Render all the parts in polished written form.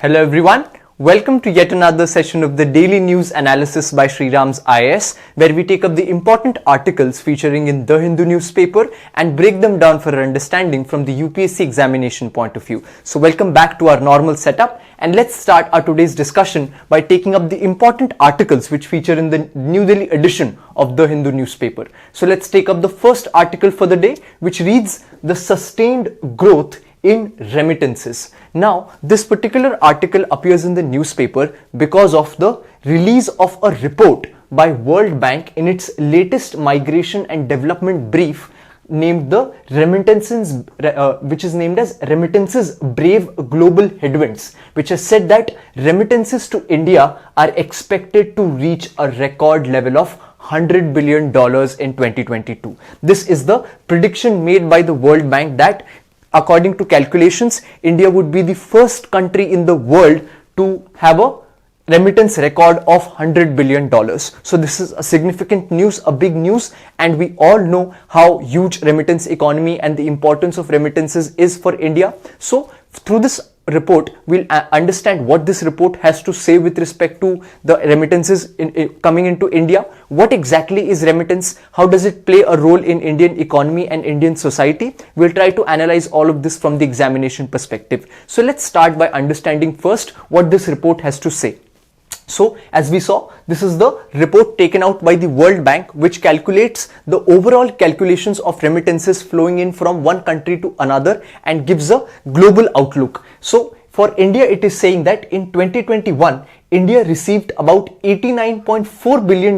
Hello everyone, welcome to yet another session of the Daily News Analysis by SRIRAM'S IAS, where we take up the important articles featuring in the Hindu newspaper and break them down for our understanding from the UPSC examination point of view. So welcome back to our normal setup, and let's start our today's discussion by taking up the important articles which feature in the New Delhi edition of the Hindu newspaper. So let's take up the first article for the day, which reads the sustained growth in remittances. Now, this particular article appears in the newspaper because of the release of a report by World Bank in its latest migration and development brief named the remittances, which is named as Remittances Brave Global Headwinds, which has said that remittances to India are expected to reach a record level of $100 billion in 2022. This is the prediction made by the World Bank that according to calculations, India would be the first country in the world to have a remittance record of $100 billion. So this is a significant news, a big news, and we all know how huge remittance economy and the importance of remittances is for India. So through this report, we'll understand what this report has to say with respect to the remittances coming into India. What exactly is remittance? How does it play a role in Indian economy and Indian society? We'll try to analyze all of this from the examination perspective. So let's start by understanding first what this report has to say. So as we saw, this is the report taken out by the World Bank, which calculates the overall calculations of remittances flowing in from one country to another and gives a global outlook. So for India, it is saying that in 2021, India received about $89.4 billion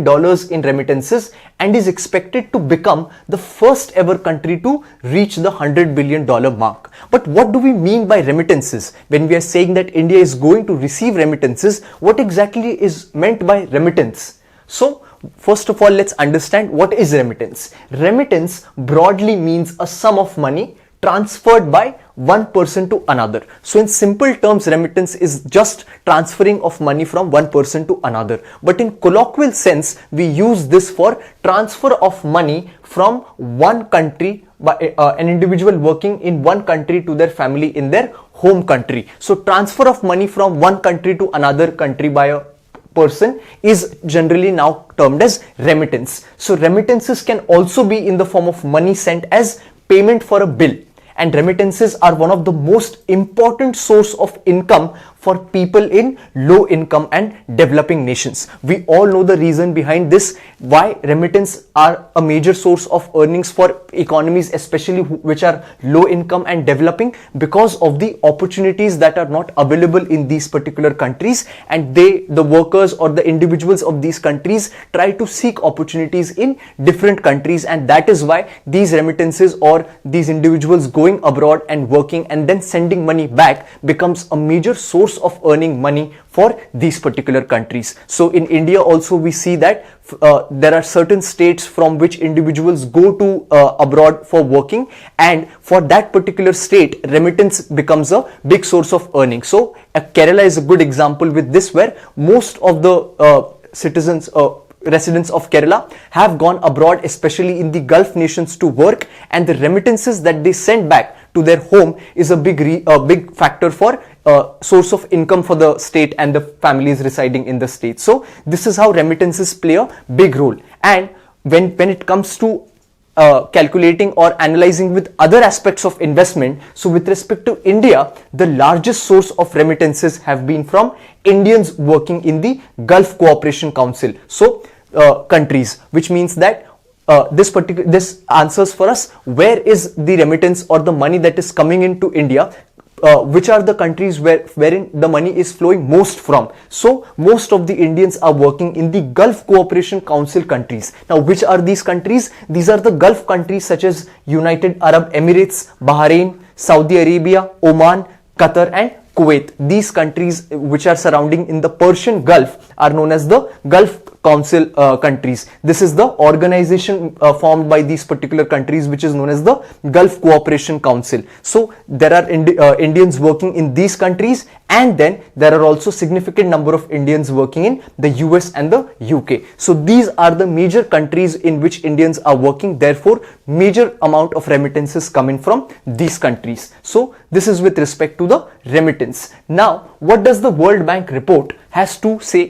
in remittances and is expected to become the first ever country to reach the $100 billion mark. But what do we mean by remittances? When we are saying that India is going to receive remittances, what exactly is meant by remittance? So first of all, let's understand what is remittance. Remittance broadly means a sum of money transferred by one person to another. So in simple terms, remittance is just transferring of money from one person to another. But in colloquial sense, we use this for transfer of money from one country by an individual working in one country to their family in their home country. So transfer of money from one country to another country by a person is generally now termed as remittance. So remittances can also be in the form of money sent as payment for a bill. And remittances are one of the most important source of income for people in low income and developing nations. We all know the reason behind this, why remittance are a major source of earnings for economies, especially which are low income and developing, because of the opportunities that are not available in these particular countries, and the workers or the individuals of these countries try to seek opportunities in different countries, and that is why these remittances or these individuals going abroad and working and then sending money back becomes a major source of earning money for these particular countries. So in India also we see that there are certain states from which individuals go to abroad for working, and for that particular state remittance becomes a big source of earning. So Kerala is a good example with this, where most of the residents of Kerala have gone abroad, especially in the Gulf nations, to work, and the remittances that they send back to their home is a big factor for source of income for the state and the families residing in the state. So this is how remittances play a big role. And when it comes to calculating or analyzing with other aspects of investment, so with respect to India, the largest source of remittances have been from Indians working in the Gulf Cooperation Council, so countries, which means that this answers for us where is the remittance or the money that is coming into India, which are the countries wherein the money is flowing most from. So most of the Indians are working in the Gulf Cooperation Council countries. Now which are these countries? These are the Gulf countries such as United Arab Emirates, Bahrain, Saudi Arabia, Oman, Qatar and Kuwait. These countries which are surrounding in the Persian Gulf are known as the Gulf Council countries. This is the organization formed by these particular countries, which is known as the Gulf Cooperation Council. So there are Indians working in these countries, and then there are also significant number of Indians working in the US and the UK. So these are the major countries in which Indians are working. Therefore, major amount of remittances coming from these countries. So this is with respect to the remittance. Now, what does the World Bank report has to say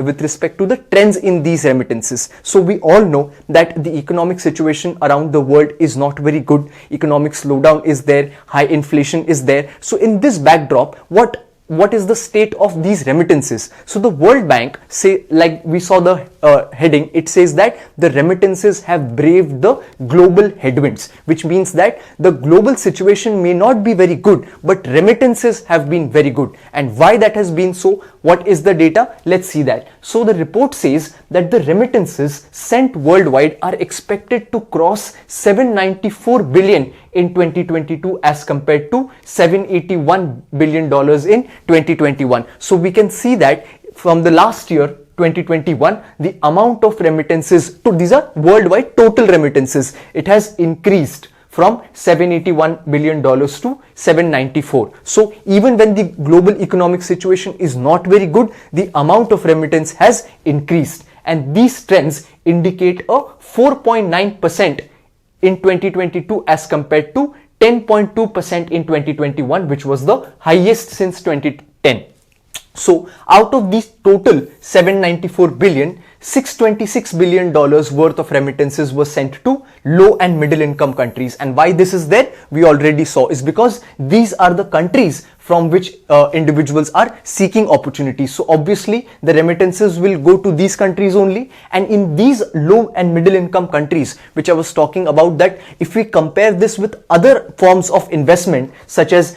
with respect to the trends in these remittances? So we all know that the economic situation around the world is not very good. Economic slowdown is there, high inflation is there. So in this backdrop, what is the state of these remittances? So the World Bank say, like we saw the heading, it says that the remittances have braved the global headwinds, which means that the global situation may not be very good, but remittances have been very good. And why that has been so? What is the data? Let's see that. So the report says that the remittances sent worldwide are expected to cross 794 billion in 2022 as compared to $781 billion in 2021. So we can see that from the last year 2021, the amount of remittances, these are worldwide total remittances, it has increased from $781 billion to 794. So even when the global economic situation is not very good, the amount of remittance has increased, and these trends indicate a 4.9% in 2022 as compared to 10.2% in 2021, which was the highest since 2010. So out of these total 794 billion, $626 billion worth of remittances was sent to low and middle income countries. And why this is there, we already saw, is because these are the countries from which individuals are seeking opportunities. So obviously the remittances will go to these countries only. And in these low and middle income countries, which I was talking about, that if we compare this with other forms of investment such as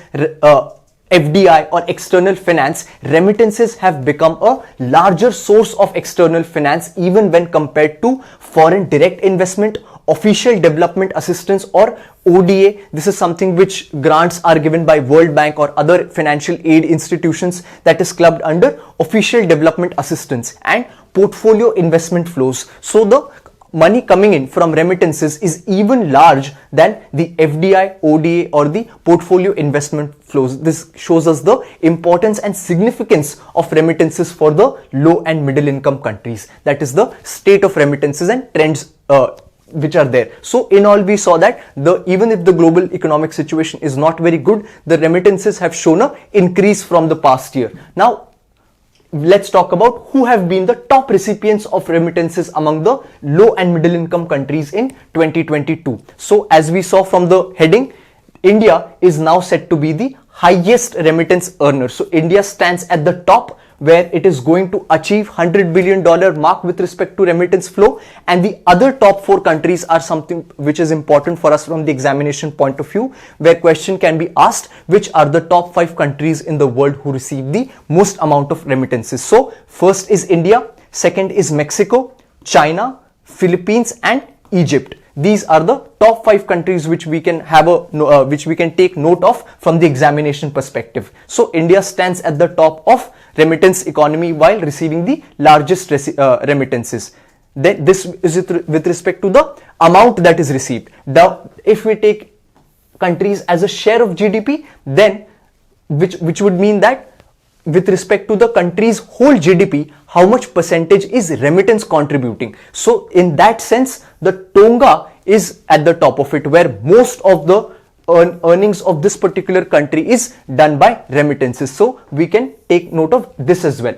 FDI or external finance, remittances have become a larger source of external finance even when compared to foreign direct investment, official development assistance or ODA. This is something which grants are given by World Bank or other financial aid institutions, that is clubbed under official development assistance, and portfolio investment flows. So the money coming in from remittances is even large than the FDI, ODA or the portfolio investment flows. This shows us the importance and significance of remittances for the low and middle income countries. That is the state of remittances and trends which are there. So in all, we saw that even if the global economic situation is not very good, the remittances have shown an increase from the past year. Now let's talk about who have been the top recipients of remittances among the low and middle income countries in 2022. So as we saw from the heading, India is now set to be the highest remittance earner. So India stands at the top, where it is going to achieve $100 billion mark with respect to remittance flow. And the other top 4 countries are something which is important for us from the examination point of view, where question can be asked, which are the top 5 countries in the world who receive the most amount of remittances. So first is India, second is Mexico, China, Philippines and Egypt. These are the top 5 countries which we can have which we can take note of from the examination perspective. So India stands at the top of remittance economy while receiving the largest remittances. Then this is with respect to the amount that is received. If we take countries as a share of GDP, then which would mean that with respect to the country's whole GDP, how much percentage is remittance contributing. So in that sense, the Tonga is at the top of it, where most of the earnings of this particular country is done by remittances. So we can take note of this as well.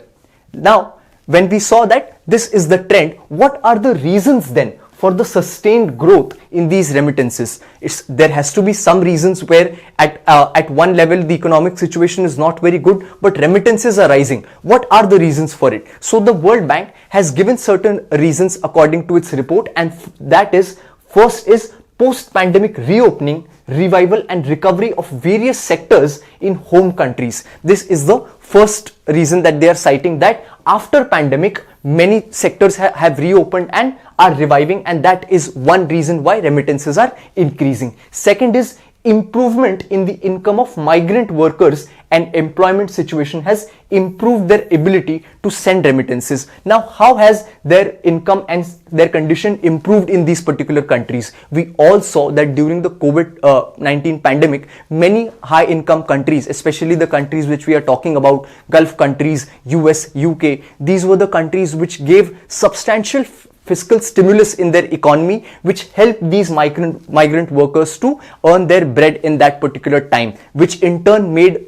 Now, when we saw that this is the trend, what are the reasons then for the sustained growth in these remittances? There has to be some reasons where at one level the economic situation is not very good, but remittances are rising. What are the reasons for it? So the World Bank has given certain reasons according to its report, and that is, first is post-pandemic reopening, revival and recovery of various sectors in home countries. This is the first reason that they are citing, that after pandemic many sectors have reopened and are reviving, and that is one reason why remittances are increasing. Second is improvement in the income of migrant workers and employment situation has improved their ability to send remittances. Now, how has their income and their condition improved in these particular countries? We all saw that during the COVID-19 pandemic, many high income countries, especially the countries which we are talking about, Gulf countries, US, UK, these were the countries which gave substantial fiscal stimulus in their economy, which helped these migrant workers to earn their bread in that particular time, which in turn made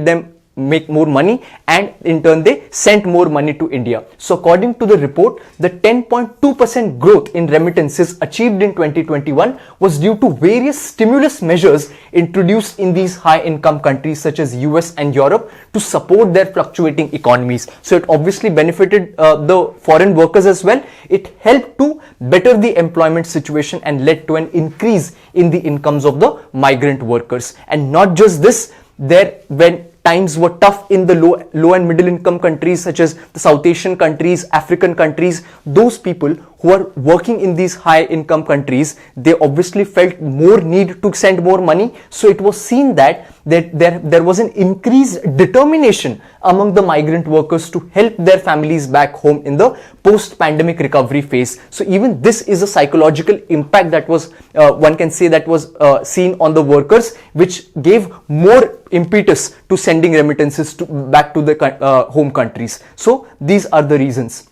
them make more money, and in turn they sent more money to India. So according to the report, the 10.2% growth in remittances achieved in 2021 was due to various stimulus measures introduced in these high income countries such as US and Europe to support their fluctuating economies. So it obviously benefited the foreign workers as well. It helped to better the employment situation and led to an increase in the incomes of the migrant workers. And not just this, when times were tough in the low and middle income countries such as the South Asian countries, African countries, those people who are working in these high income countries, they obviously felt more need to send more money. So it was seen that there was an increased determination among the migrant workers to help their families back home in the post-pandemic recovery phase. So even this is a psychological impact that was, one can say, that was seen on the workers, which gave more impetus to sending remittances back to the home countries. So these are the reasons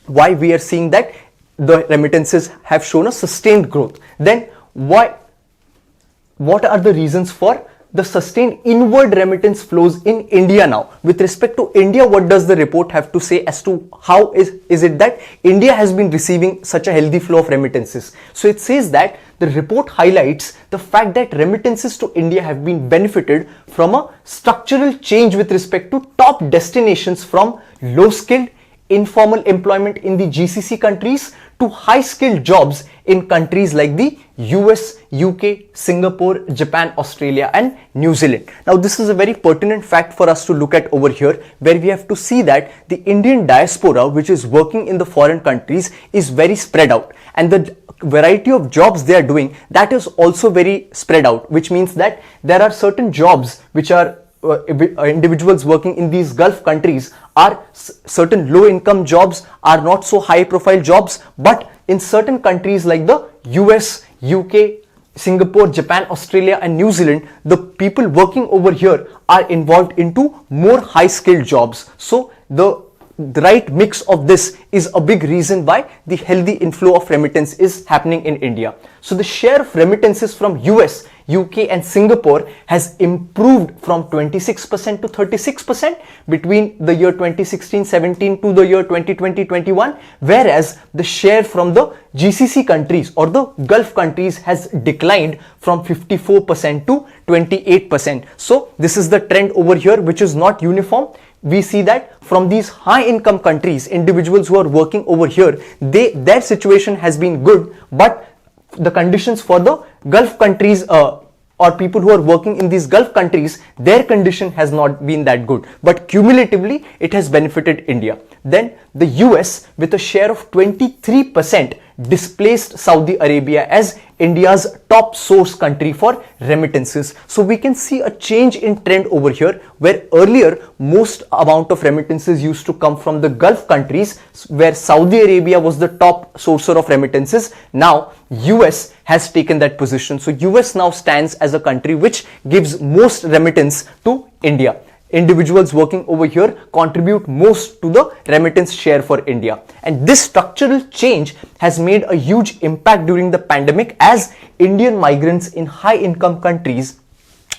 why we are seeing that the remittances have shown a sustained growth. Then what are the reasons for the sustained inward remittance flows in India now? With respect to India, what does the report have to say as to how is it that India has been receiving such a healthy flow of remittances? So it says that the report highlights the fact that remittances to India have been benefited from a structural change with respect to top destinations from low-skilled, informal employment in the GCC countries to high-skilled jobs in countries like the US, UK, Singapore, Japan, Australia and New Zealand. Now this is a very pertinent fact for us to look at over here, where we have to see that the Indian diaspora which is working in the foreign countries is very spread out, and the variety of jobs they are doing, that is also very spread out, which means that there are certain jobs which are individuals working in these Gulf countries are certain low income jobs, are not so high profile jobs, but in certain countries like the US, UK, Singapore, Japan, Australia and New Zealand, the people working over here are involved into more high skilled jobs. So the right mix of this is a big reason why the healthy inflow of remittance is happening in India. So the share of remittances from US, UK and Singapore has improved from 26% to 36% between the year 2016-17 to the year 2020-21, whereas the share from the GCC countries or the Gulf countries has declined from 54% to 28%. So this is the trend over here, which is not uniform. We see that from these high income countries, individuals who are working over here, their situation has been good, but the conditions for the Gulf countries or people who are working in these Gulf countries, their condition has not been that good, but cumulatively it has benefited India. Then the US, with a share of 23%, displaced Saudi Arabia as India's top source country for remittances. So we can see a change in trend over here, where earlier most amount of remittances used to come from the Gulf countries, where Saudi Arabia was the top sourcer of remittances. Now US has taken that position. So US now stands as a country which gives most remittance to India. Individuals working over here contribute most to the remittance share for India. And this structural change has made a huge impact during the pandemic, as Indian migrants in high income countries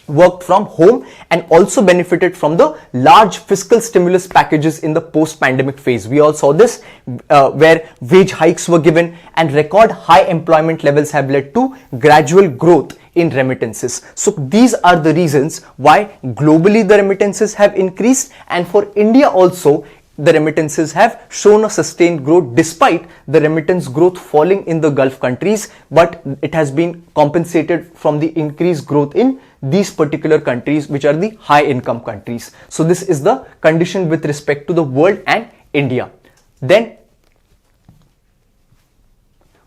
worked from home and also benefited from the large fiscal stimulus packages in the post-pandemic phase. We all saw this, where wage hikes were given and record high employment levels have led to gradual growth in remittances. So these are the reasons why globally the remittances have increased, and for India also the remittances have shown a sustained growth despite the remittance growth falling in the Gulf countries, but it has been compensated from the increased growth in these particular countries, which are the high income countries. So this is the condition with respect to the world and India. Then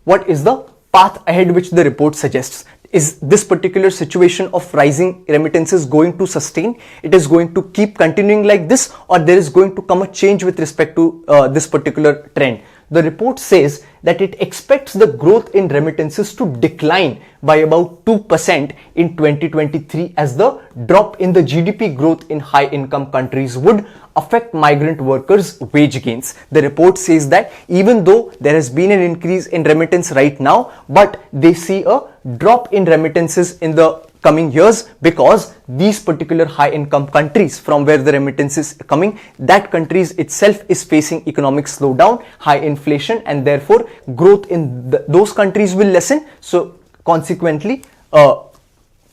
what is the path ahead which the report suggests? is this particular situation of rising remittances going to sustain? It is going to keep continuing like this, or there is going to come a change with respect to this particular trend? The report says that it expects the growth in remittances to decline by about 2% in 2023 as the drop in the GDP growth in high income countries would affect migrant workers' wage gains. The report says that even though there has been an increase in remittance right now, but they see a drop in remittances in the coming years because these particular high income countries from where the remittance is coming, that countries itself is facing economic slowdown, high inflation, and therefore growth in those countries will lessen. So consequently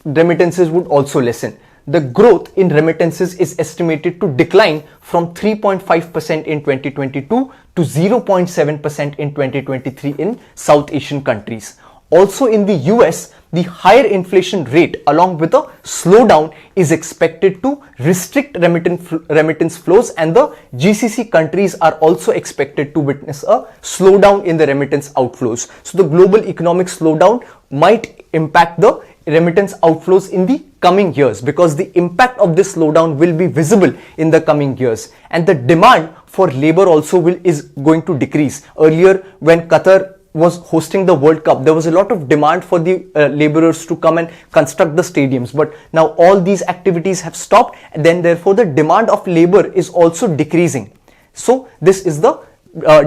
remittances would also lessen. The growth in remittances is estimated to decline from 3.5% in 2022 to 0.7% in 2023 in South Asian countries. Also in the US, the higher inflation rate along with a slowdown is expected to restrict remittance flows, and the GCC countries are also expected to witness a slowdown in the remittance outflows. So the global economic slowdown might impact the remittance outflows in the coming years because the impact of this slowdown will be visible in the coming years, and the demand for labor also is going to decrease. Earlier, when Qatar was hosting the World Cup, there was a lot of demand for the laborers to come and construct the stadiums, but now all these activities have stopped, and then therefore the demand of labor is also decreasing. So this is the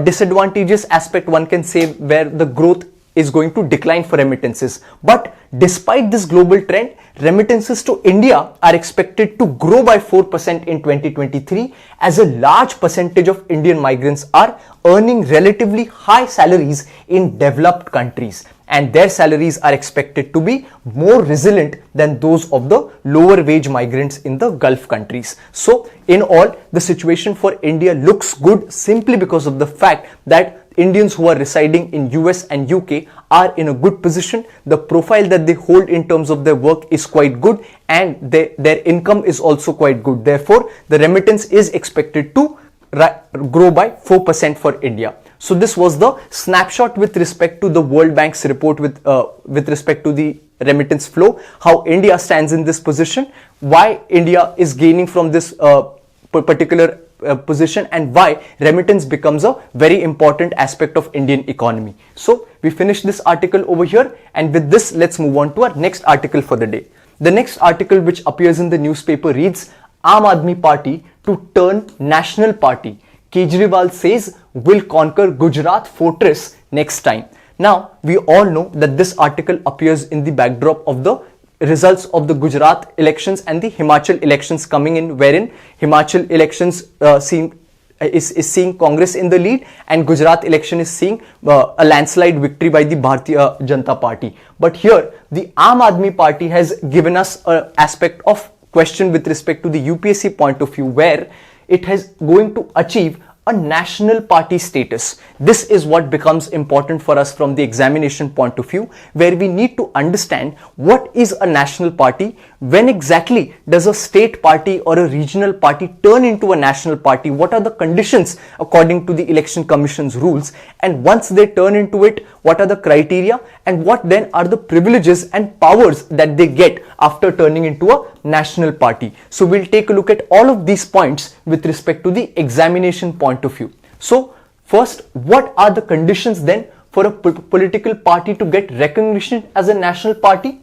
disadvantageous aspect, one can say, where the growth is going to decline for remittances. But despite this global trend, remittances to India are expected to grow by 4% in 2023 as a large percentage of Indian migrants are earning relatively high salaries in developed countries, and their salaries are expected to be more resilient than those of the lower wage migrants in the Gulf countries. So in all, the situation for India looks good simply because of the fact that Indians who are residing in US and UK are in a good position. The profile that they hold in terms of their work is quite good, and their income is also quite good. Therefore, the remittance is expected to grow by 4% for India. So this was the snapshot with respect to the World Bank's report with respect to the remittance flow, how India stands in this position, why India is gaining from this particular position, and why remittance becomes a very important aspect of Indian economy. So we finish this article over here, and with this let's move on to our next article for the day. The next article which appears in the newspaper reads, Aam Aadmi Party to turn national party. Kejriwal says will conquer Gujarat fortress next time. Now we all know that this article appears in the backdrop of the results of the Gujarat elections and the Himachal elections coming in, wherein Himachal elections is seeing Congress in the lead, and Gujarat election is seeing a landslide victory by the Bharatiya Janata Party. But here the Aam Aadmi Party has given us an aspect of question with respect to the UPSC point of view, where it is going to achieve a national party status. This is what becomes important for us from the examination point of view, where we need to understand what is a national party, when exactly does a state party or a regional party turn into a national party, what are the conditions according to the Election Commission's rules, and once they turn into it, what are the criteria, and what then are the privileges and powers that they get after turning into a national party. So we'll take a look at all of these points with respect to the examination point of view. So first, what are the conditions then for a political party to get recognition as a national party?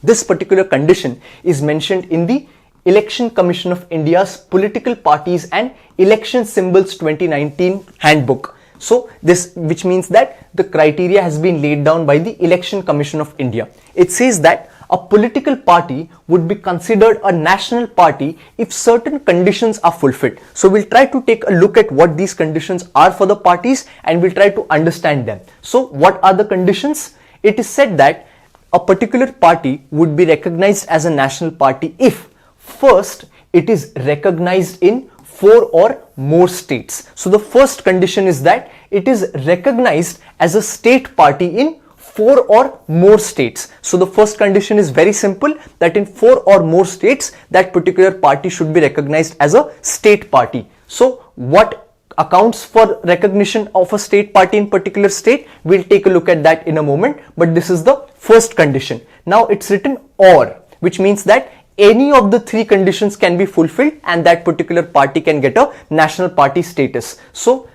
This particular condition is mentioned in the Election Commission of India's Political Parties and Election Symbols 2019 handbook. So this, which means that the criteria has been laid down by the Election Commission of India. It says that a political party would be considered a national party if certain conditions are fulfilled. So we'll try to take a look at what these conditions are for the parties, and we'll try to understand them. So what are the conditions? It is said that a particular party would be recognized as a national party if first it is recognized in 4 or more states. So the first condition is that it is recognized as a state party in 4 or more states. So the first condition is very simple, that in 4 or more states that particular party should be recognized as a state party. So what accounts for recognition of a state party in particular state, we'll take a look at that in a moment, but this is the first condition. Now it's written or, which means that any of the three conditions can be fulfilled and that particular party can get a national party status. So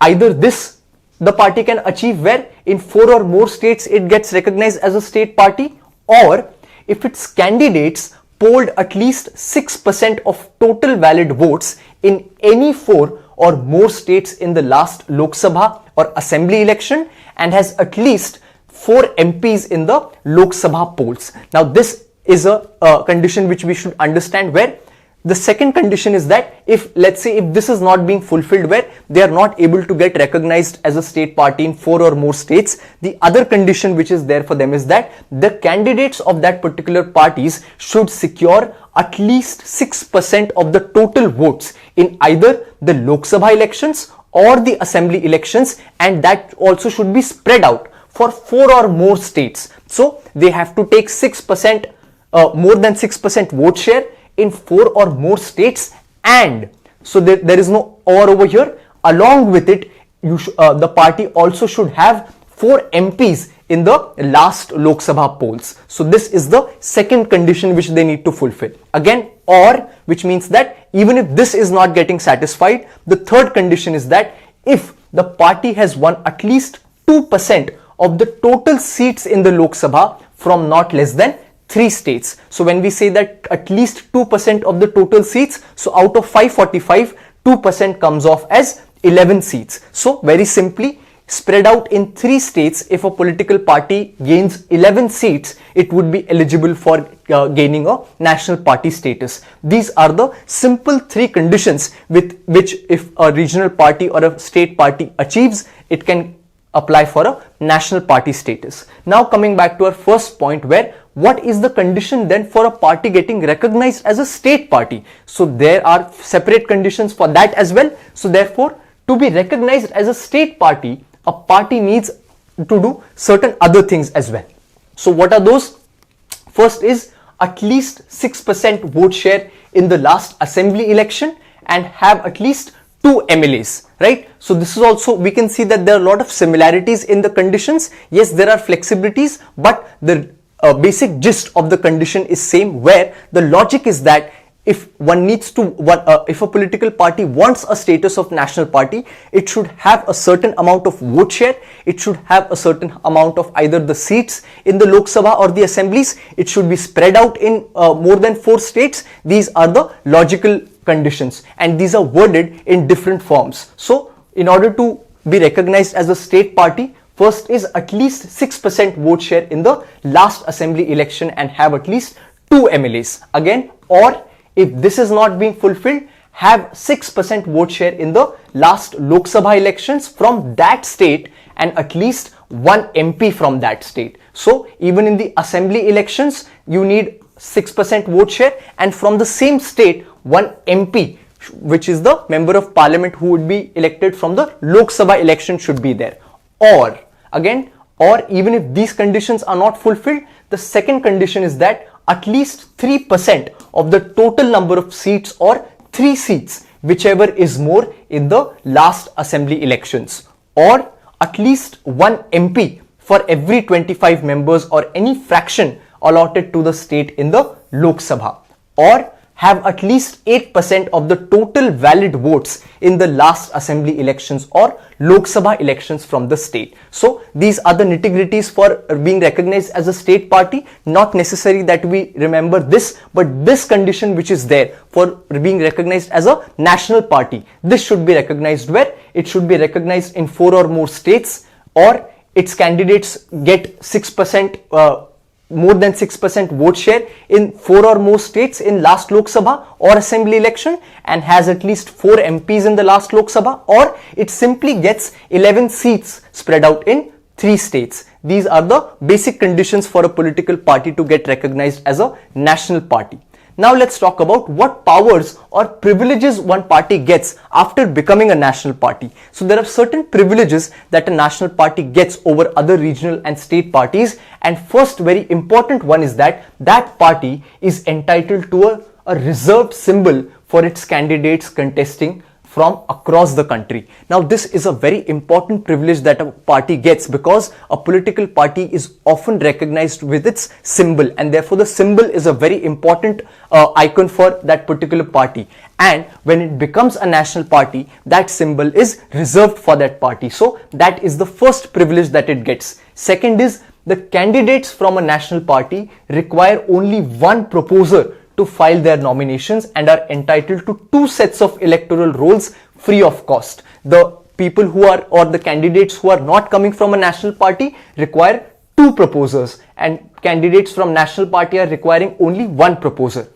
either this the party can achieve where in 4 or more states it gets recognized as a state party, or if its candidates polled at least 6% of total valid votes in any 4 or more states in the last Lok Sabha or Assembly election and has at least 4 MPs in the Lok Sabha polls. Now this is a condition which we should understand, where the second condition is that if, let's say, if this is not being fulfilled, where they are not able to get recognized as a state party in 4 or more states, the other condition which is there for them is that the candidates of that particular parties should secure at least 6% of the total votes in either the Lok Sabha elections or the Assembly elections, and that also should be spread out for 4 or more states. So they have to take 6%, more than 6% vote share in 4 or more states, and so there is no or over here. Along with it, the party also should have 4 MPs in the last Lok Sabha polls. So this is the second condition which they need to fulfill. Again, or, which means that even if this is not getting satisfied, the third condition is that if the party has won at least 2% of the total seats in the Lok Sabha from not less than 3 states. So when we say that at least 2% of the total seats, so out of 545, 2% comes off as 11 seats. So very simply, spread out in 3 states, if a political party gains 11 seats, it would be eligible for gaining a national party status. These are the simple 3 conditions with which if a regional party or a state party achieves, it can apply for a national party status. Now coming back to our first point, where what is the condition then for a party getting recognized as a state party? So there are separate conditions for that as well. So therefore, to be recognized as a state party, a party needs to do certain other things as well. So what are those? First is at least 6% vote share in the last assembly election and have at least 2 MLAs, right? So this is also, we can see that there are a lot of similarities in the conditions. Yes, there are flexibilities, but the basic gist of the condition is same, where the logic is that if one needs to, if a political party wants a status of national party, it should have a certain amount of vote share, it should have a certain amount of either the seats in the Lok Sabha or the assemblies, it should be spread out in more than 4 states. These are the logical conditions and these are worded in different forms. So in order to be recognized as a state party, first is at least 6% vote share in the last assembly election and have at least 2 MLAs. Again, or if this is not being fulfilled, have 6% vote share in the last Lok Sabha elections from that state and at least 1 MP from that state. So even in the assembly elections, you need 6% vote share, and from the same state, 1 MP, which is the member of parliament who would be elected from the Lok Sabha election, should be there. Or again, or even if these conditions are not fulfilled, the second condition is that at least 3% of the total number of seats or 3 seats, whichever is more, in the last assembly elections, or at least 1 MP for every 25 members or any fraction allotted to the state in the Lok Sabha, or have at least 8% of the total valid votes in the last assembly elections or Lok Sabha elections from the state. So these are the nitty-gritties for being recognized as a state party. Not necessary that we remember this, but this condition which is there for being recognized as a national party, this should be recognized where it should be recognized in 4 or more states, or its candidates get 6% more than 6% vote share in 4 or more states in last Lok Sabha or assembly election and has at least 4 MPs in the last Lok Sabha, or it simply gets 11 seats spread out in 3 states. These are the basic conditions for a political party to get recognized as a national party. Now let's talk about what powers or privileges one party gets after becoming a national party. So there are certain privileges that a national party gets over other regional and state parties, and first very important one is that that party is entitled to a reserved symbol for its candidates contesting from across the country. Now, this is a very important privilege that a party gets because a political party is often recognized with its symbol, and therefore the symbol is a very important icon for that particular party. And when it becomes a national party, that symbol is reserved for that party. So that is the first privilege that it gets. Second is the candidates from a national party require only one proposer to file their nominations and are entitled to 2 sets of electoral rolls free of cost. The people who are, or the candidates who are not coming from a national party require 2 proposers, and candidates from national party are requiring only 1 proposer.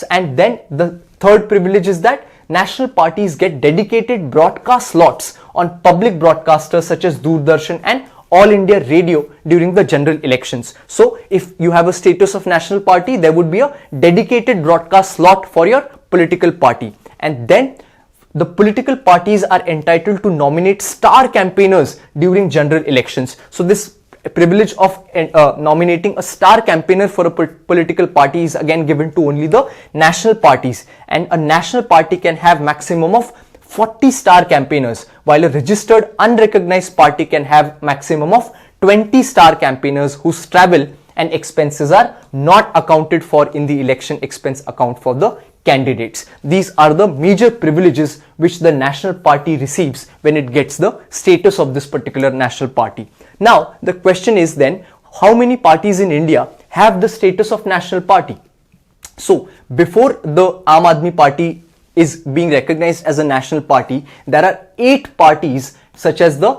And then the third privilege is that national parties get dedicated broadcast slots on public broadcasters such as Doordarshan and All India Radio during the general elections. So if you have a status of national party, there would be a dedicated broadcast slot for your political party. And then the political parties are entitled to nominate star campaigners during general elections. So this privilege of nominating a star campaigner for a political party is again given to only the national parties, and a national party can have maximum of 40 star campaigners, while a registered unrecognized party can have maximum of 20 star campaigners whose travel and expenses are not accounted for in the election expense account for the candidates. These are the major privileges which the national party receives when it gets the status of this particular national party. Now, the question is then, how many parties in India have the status of national party? So, before the Aam Aadmi Party is being recognized as a national party, there are 8 parties such as the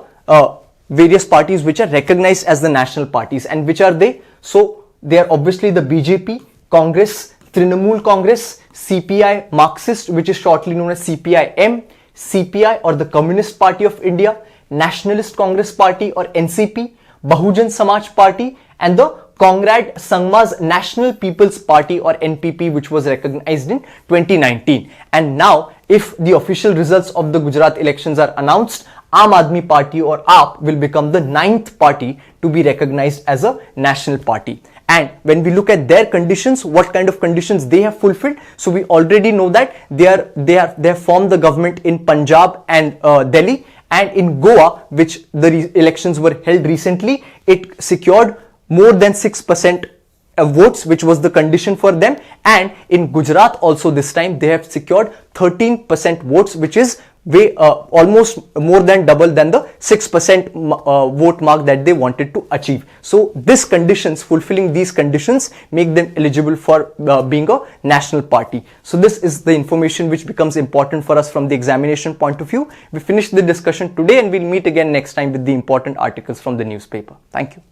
various parties which are recognized as the national parties. And which are they? So they are obviously the BJP, Congress, Trinamool Congress, CPI Marxist, which is shortly known as CPI-M, CPI or the Communist Party of India, Nationalist Congress Party or NCP, Bahujan Samaj Party, and the Conrad Sangma's National People's Party or NPP, which was recognized in 2019. And now, if the official results of the Gujarat elections are announced, Aam Aadmi Party or AAP will become the 9th party to be recognized as a national party. And when we look at their conditions, what kind of conditions they have fulfilled, so we already know that they have formed the government in Punjab and Delhi, and in Goa, which the elections were held recently, it secured more than 6% votes, which was the condition for them. And in Gujarat also this time they have secured 13% votes, which is almost more than double than the 6% vote mark that they wanted to achieve. So these conditions, fulfilling these conditions, make them eligible for being a national party. So this is the information which becomes important for us from the examination point of view. We finished the discussion today, and we'll meet again next time with the important articles from the newspaper. Thank you.